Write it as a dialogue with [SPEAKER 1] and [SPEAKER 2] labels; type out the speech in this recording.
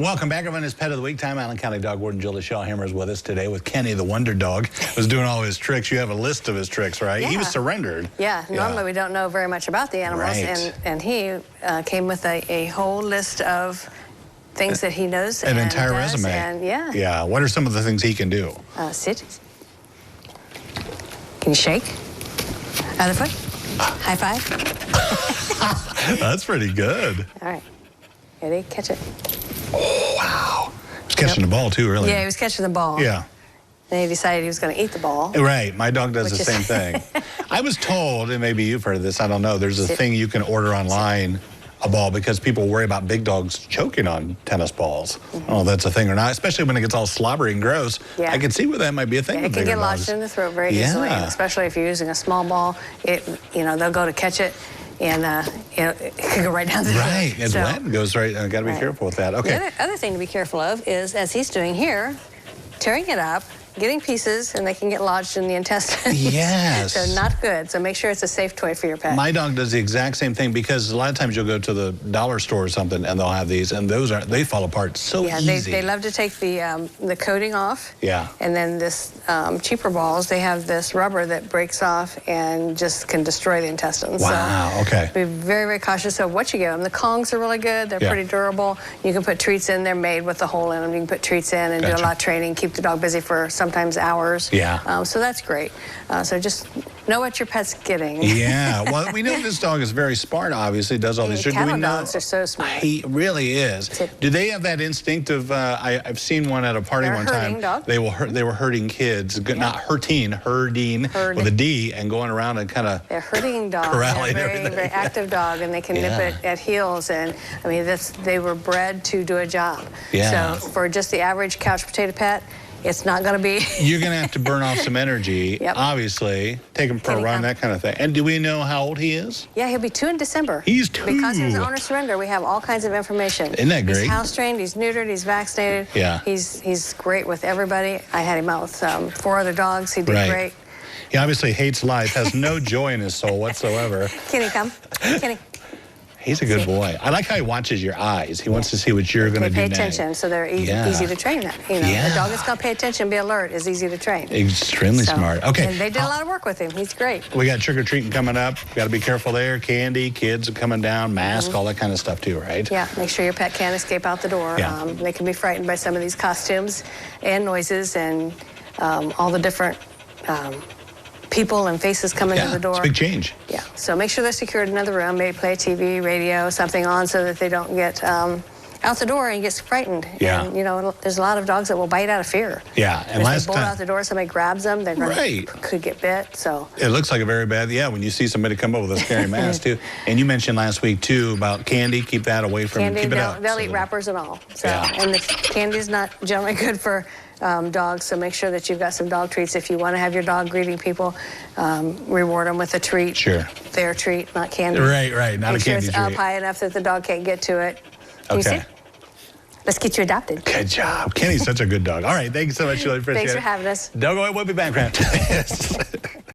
[SPEAKER 1] Welcome back, everyone. It's Pet of the Week time. Allen County Dog Warden Julie Shawhammer is with us today with Kenny, the Wonder Dog. Was doing all his tricks. You have a list of his tricks, right?
[SPEAKER 2] Yeah.
[SPEAKER 1] He was surrendered.
[SPEAKER 2] Yeah, normally we don't know very much about the animals,
[SPEAKER 1] Right.
[SPEAKER 2] and he came with a whole list of things that he knows.
[SPEAKER 1] An
[SPEAKER 2] and
[SPEAKER 1] entire
[SPEAKER 2] does,
[SPEAKER 1] resume.
[SPEAKER 2] And yeah.
[SPEAKER 1] Yeah. What are some of the things he can do?
[SPEAKER 2] Sit. Can you shake? Other foot. High five.
[SPEAKER 1] That's pretty good.
[SPEAKER 2] All right. Ready? Catch it.
[SPEAKER 1] Oh, wow. He was catching the ball, too, earlier.
[SPEAKER 2] Yeah, he was catching the ball.
[SPEAKER 1] Yeah.
[SPEAKER 2] Then he decided he was going to eat the ball.
[SPEAKER 1] Right. My dog does the same thing. I was told, and maybe you've heard of this, I don't know, there's a thing you can order online, a ball, because people worry about big dogs choking on tennis balls. Oh, that's a thing or not, especially when it gets all slobbery and gross.
[SPEAKER 2] Yeah.
[SPEAKER 1] I can see where that might be a thing
[SPEAKER 2] Yeah,
[SPEAKER 1] with
[SPEAKER 2] it can
[SPEAKER 1] bigger
[SPEAKER 2] get lodged
[SPEAKER 1] dogs.
[SPEAKER 2] in the throat very easily, and especially if you're using a small ball. They'll go to catch it, and it can go right down the throat.
[SPEAKER 1] Right, it's wet and goes right. I got to be careful with that. Okay.
[SPEAKER 2] The other thing to be careful of is, as he's doing here, tearing it up, getting pieces, and they can get lodged in the intestines.
[SPEAKER 1] Yes.
[SPEAKER 2] So not good. So make sure it's a safe toy for your pet.
[SPEAKER 1] My dog does the exact same thing, because a lot of times you'll go to the dollar store or something and they'll have these, and they fall apart so easy.
[SPEAKER 2] They love to take the coating off.
[SPEAKER 1] Yeah.
[SPEAKER 2] And then this cheaper balls, they have this rubber that breaks off and just can destroy the intestines.
[SPEAKER 1] Wow,
[SPEAKER 2] so
[SPEAKER 1] okay.
[SPEAKER 2] Be very, very cautious of what you give them. The Kongs are really good. They're pretty durable. You can put treats in. They're made with a hole in them. You can put treats in and do a lot of training, keep the dog busy for sometimes hours.
[SPEAKER 1] Yeah.
[SPEAKER 2] So that's great. So just know what your pet's getting.
[SPEAKER 1] Yeah. Well, we know this dog is very smart, obviously, does all these tricks.
[SPEAKER 2] Cattle dogs are so smart.
[SPEAKER 1] He really is. Do they have that instinct of, I've seen one at a party one time.
[SPEAKER 2] Dog.
[SPEAKER 1] They were herding kids, not herding with a D, and going around and kind of
[SPEAKER 2] They're herding dogs.
[SPEAKER 1] corralling
[SPEAKER 2] They're a very active dog, and they can nip it at heels. And I mean, they were bred to do a job.
[SPEAKER 1] Yeah.
[SPEAKER 2] So for just the average couch potato pet, it's not going to be.
[SPEAKER 1] You're going to have to burn off some energy, obviously. Take him for a run, that kind of thing. And do we know how old he is?
[SPEAKER 2] Yeah, he'll be 2 in December.
[SPEAKER 1] He's 2.
[SPEAKER 2] Because he's owner surrender, we have all kinds of information.
[SPEAKER 1] Isn't that great?
[SPEAKER 2] He's house trained, he's neutered, he's vaccinated.
[SPEAKER 1] Yeah.
[SPEAKER 2] He's great with everybody. I had him out with 4 other dogs. He did great.
[SPEAKER 1] He obviously hates life, has no joy in his soul whatsoever.
[SPEAKER 2] Kenny, come. Kenny.
[SPEAKER 1] He's a good boy. I like how he watches your eyes. He wants to see what you're going to do next.
[SPEAKER 2] Pay attention, so they're easy to train. A dog that's going to pay attention, be alert, is easy to train.
[SPEAKER 1] Extremely smart. Okay.
[SPEAKER 2] And they did a lot of work with him. He's great.
[SPEAKER 1] We got trick-or-treating coming up. Got to be careful there. Candy, kids are coming down, mask, all that kind of stuff too, right?
[SPEAKER 2] Yeah, make sure your pet can't escape out the door.
[SPEAKER 1] Yeah.
[SPEAKER 2] They can be frightened by some of these costumes and noises and all the different people and faces coming to the door.
[SPEAKER 1] It's a big change.
[SPEAKER 2] Yeah, so make sure they're secured in another room. Maybe play a TV, radio, something on so that they don't get out the door and get frightened.
[SPEAKER 1] Yeah.
[SPEAKER 2] And, there's a lot of dogs that will bite out of fear.
[SPEAKER 1] Yeah, and
[SPEAKER 2] if they bolt out the door, somebody grabs them, they could get bit. So
[SPEAKER 1] it looks like a very bad, when you see somebody come up with a scary mask too. And you mentioned last week too about candy. Keep that away from
[SPEAKER 2] candy.
[SPEAKER 1] Keep it out.
[SPEAKER 2] They'll eat wrappers and all. So, and the candy's not generally good for dogs, so make sure that you've got some dog treats. If you want to have your dog greeting people, reward them with a treat.
[SPEAKER 1] Sure.
[SPEAKER 2] Their treat, not candy.
[SPEAKER 1] Right, not
[SPEAKER 2] make
[SPEAKER 1] a candy
[SPEAKER 2] sure it's
[SPEAKER 1] treat.
[SPEAKER 2] up high enough that the dog can't get to it. Can you see? Let's get you adopted.
[SPEAKER 1] Good job. Kenny's such a good dog. All right, thank you so much, Julie. Appreciate it.
[SPEAKER 2] Thanks for having us.
[SPEAKER 1] Don't go away. We'll be back, friend.